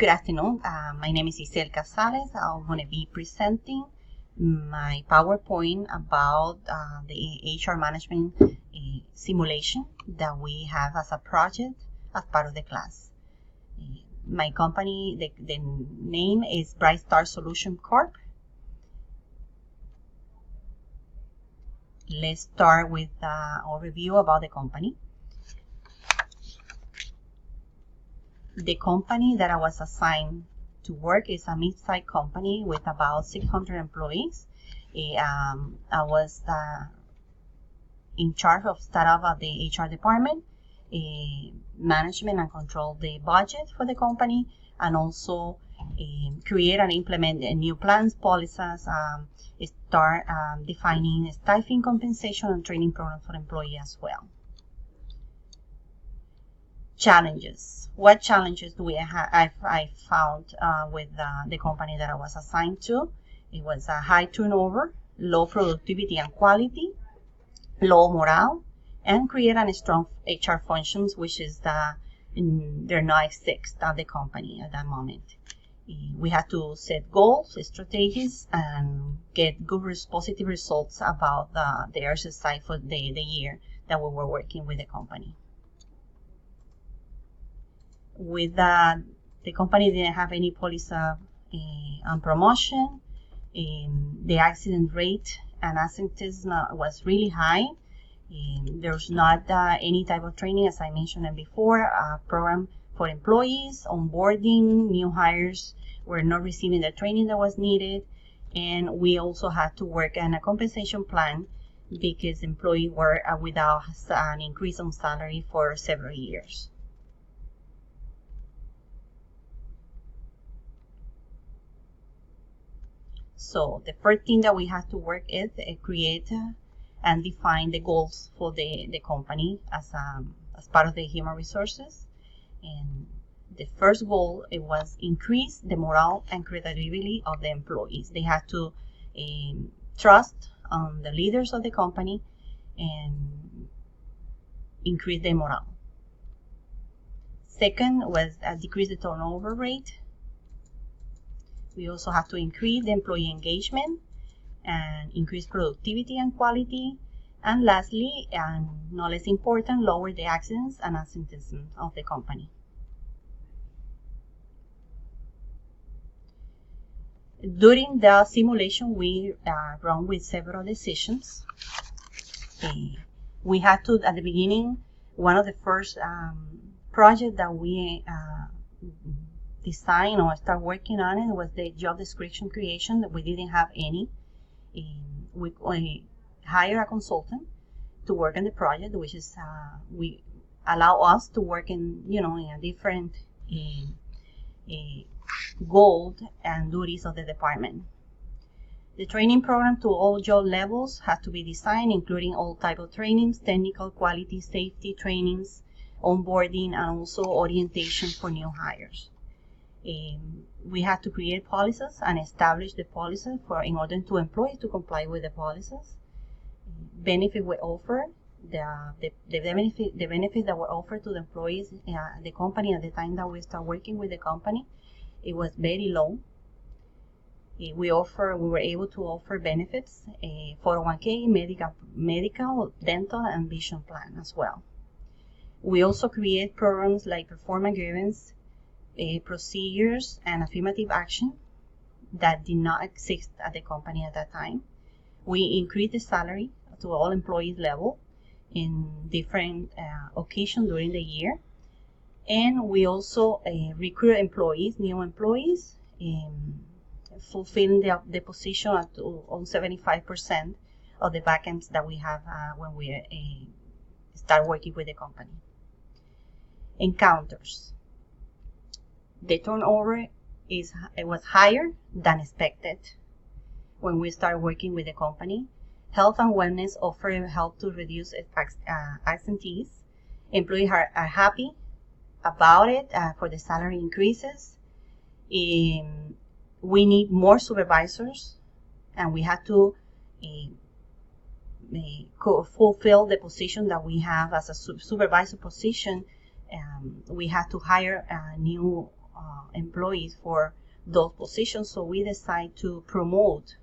Good afternoon. My name is Casales. I'm going to be presenting my PowerPoint about the HR management simulation that we have as a project as part of the class. My company, the name is Bright Star Solution Corp. Let's start with an overview about the company. The company that I was assigned to work is a mid-sized company with about 600 employees. I was in charge of startup of the HR department, management and control the budget for the company, and also create and implement new plans, policies, start defining staffing compensation and training programs for employees as well. Challenges. What challenges do we have? I found with the company that I was assigned to. It was a high turnover, low productivity and quality, low morale, and create a strong HR functions, which is they're not exist at the company at that moment. We had to set goals, strategies, and get good positive results about the exercise for the year that we were working with the company. With the company didn't have any policy on promotion. The accident rate and absenteeism was really high. There's not any type of training, as I mentioned before, a program for employees, onboarding, new hires were not receiving the training that was needed, and we also had to work on a compensation plan because employees were without an increase on salary for several years. So the first thing that we have to work is create and define the goals for the company as part of the human resources. And the first goal, it was increase the morale and credibility of the employees. They had to trust on the leaders of the company and increase their morale. Second was decrease the turnover rate. We also have to increase the employee engagement and increase productivity and quality. And lastly, and not less important, lower the accidents and absenteeism of the company. During the simulation, we run with several decisions. We had to, at the beginning, one of the first projects that we design or start working on it was the job description creation. That we didn't have any. We hire a consultant to work on the project, which is we allow us to work in a different goals and duties of the department. The training program to all job levels has to be designed, including all type of trainings, technical, quality, safety trainings, onboarding, and also orientation for new hires. We have to create policies and establish the policies in order to employees to comply with the policies. Benefit we offer, the benefit that were offered to the employees, the company at the time that we start working with the company, it was very low. We were able to offer benefits, 401k, medical, dental, and vision plan as well. We also create programs like performance grievance, procedures, and affirmative action that did not exist at the company at that time. We increased the salary to all employees level in different occasions during the year. And we also recruit employees, new employees, fulfilling the position on 75% of the vacancies that we have when we start working with the company. Encounters. The turnover was higher than expected when we started working with the company. Health and wellness offer help to reduce absentees. Employees are happy about it for the salary increases. We need more supervisors, and we have to fulfill the position that we have as a supervisor position. We have to hire new employees for those positions, so we decided to promote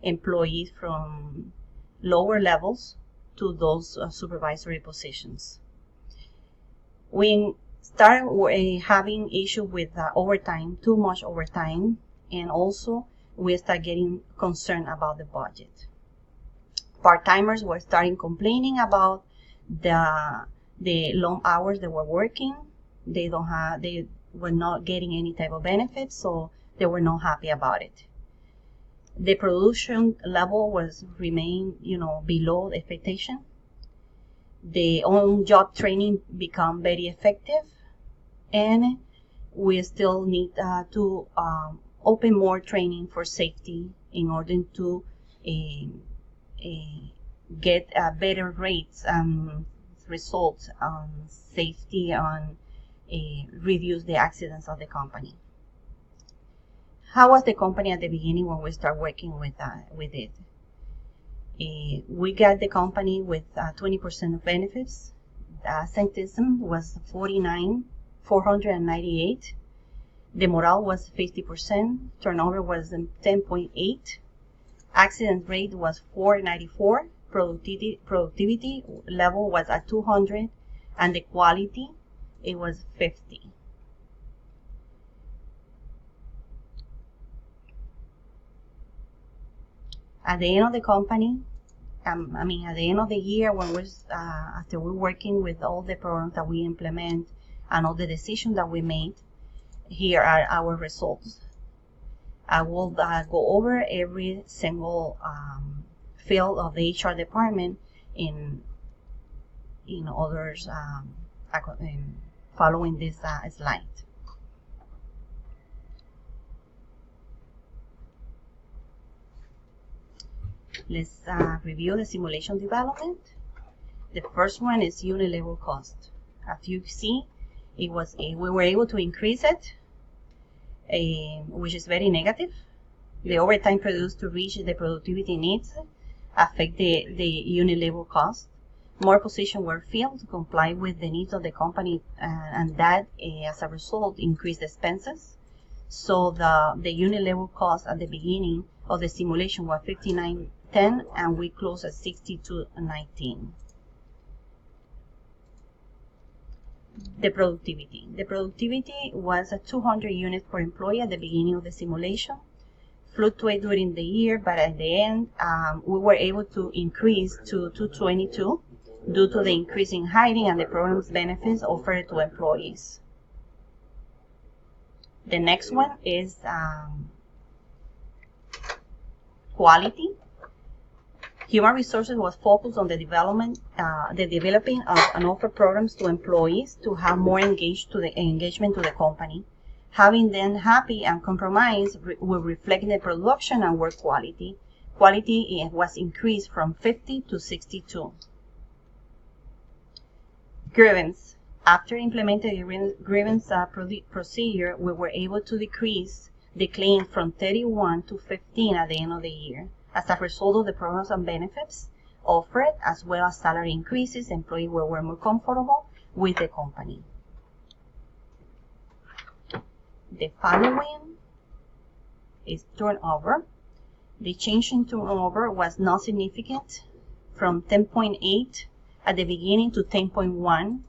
employees from lower levels to those supervisory positions. We started having issue with overtime, too much overtime, and also we start getting concerned about the budget. Part-timers were starting complaining about the long hours they were working. They were not getting any type of benefits, so they were not happy about it. The production level remained, below expectation. The on-job training become very effective, and we still need to open more training for safety in order to get better rates and results on safety and reduce the accidents of the company. How was the company at the beginning when we start working with it? We got the company with 20% of benefits. The absenteeism was 498. The morale was 50%. Turnover was 10.8. Accident rate was 494. Productivity level was at 200, and the quality, it was 50. At the end of the company, at the end of the year, when after we're working with all the programs that we implement and all the decisions that we made, here are our results. I will go over every single field of the HR department in others following this slide. Let's review the simulation development. The first one is unit level cost. As you see, we were able to increase it, which is very negative. The overtime produced to reach the productivity needs affect the unit level cost. More positions were filled to comply with the needs of the company, and that, as a result, increased expenses. So the unit level cost at the beginning of the simulation was 59.10, and we closed at 62.19. The productivity was at 200 units per employee at the beginning of the simulation. Fluctuate during the year, but at the end, we were able to increase to 222 due to the increase in hiring and the program's benefits offered to employees. The next one is quality. Human resources was focused on the developing of and offer programs to employees to have more engagement to the company. Having them happy and compromised will reflect in the production and work quality. Quality was increased from 50 to 62. Grievance. After implementing the grievance procedure, we were able to decrease the claims from 31 to 15 at the end of the year. As a result of the programs and benefits offered, as well as salary increases, employees were more comfortable with the company. The following is turnover. The change in turnover was not significant, from 10.8 at the beginning to 10.1.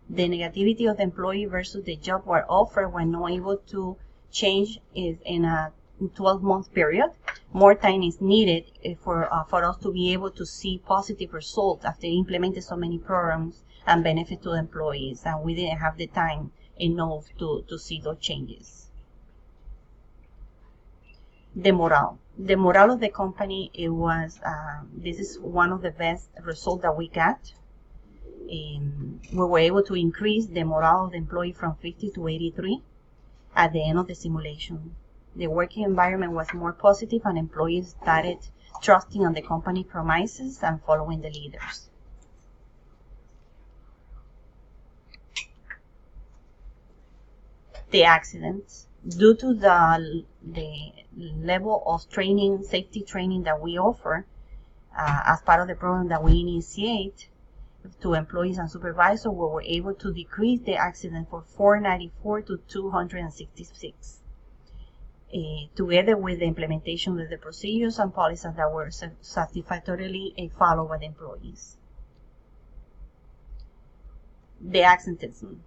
The negativity of the employee versus the job were offered were not able to change in a 12-month period. More time is needed for us to be able to see positive results after implementing so many programs and benefits to the employees, and we didn't have the time enough to see those changes. The morale of the company, it was this is one of the best results that we got. We were able to increase the morale of the employee from 50 to 83 at the end of the simulation. The working environment was more positive, and employees started trusting on the company promises and following the leaders. The accidents. Due to the level of safety training that we offer as part of the program that we initiate, to employees and supervisors, we were able to decrease the accident from 494 to 266. Together with the implementation of the procedures and policies that were satisfactorily followed by the employees. The absenteeism.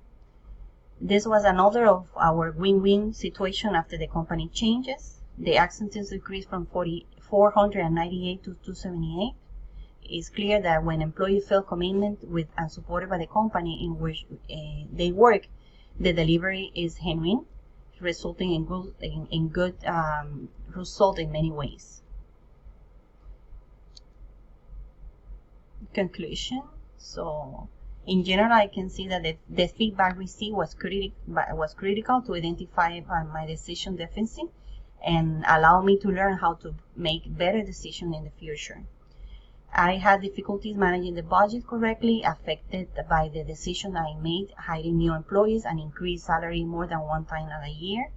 This was another of our win-win situation after the company changes. The absenteeism decreased from 498 to 278. It's clear that when employees feel commitment with and supported by the company in which they work, the delivery is genuine, resulting in good result in many ways. Conclusion. So, in general, I can see that the feedback received was critical to identify my decision deficiency and allow me to learn how to make better decisions in the future. I had difficulties managing the budget correctly, affected by the decision I made hiring new employees and increased salary more than one time a year.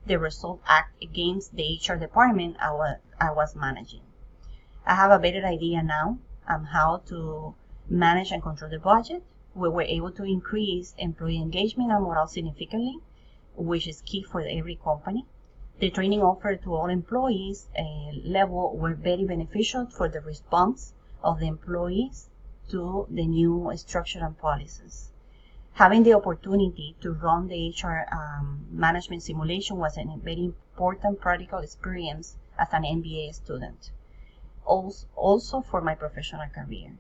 The result act against the HR department I was managing. I have a better idea now on how to manage and control the budget. We were able to increase employee engagement and morale significantly, which is key for every company. The training offered to all employees level were very beneficial for the response of the employees to the new structure and policies. Having the opportunity to run the HR management simulation was a very important practical experience as an MBA student, also for my professional career.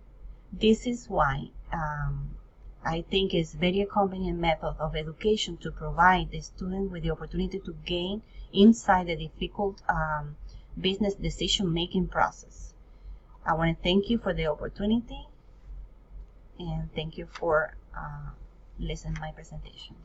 This is why I think it's a very convenient method of education to provide the student with the opportunity to gain insight the difficult business decision-making process. I want to thank you for the opportunity and thank you for listening to my presentation.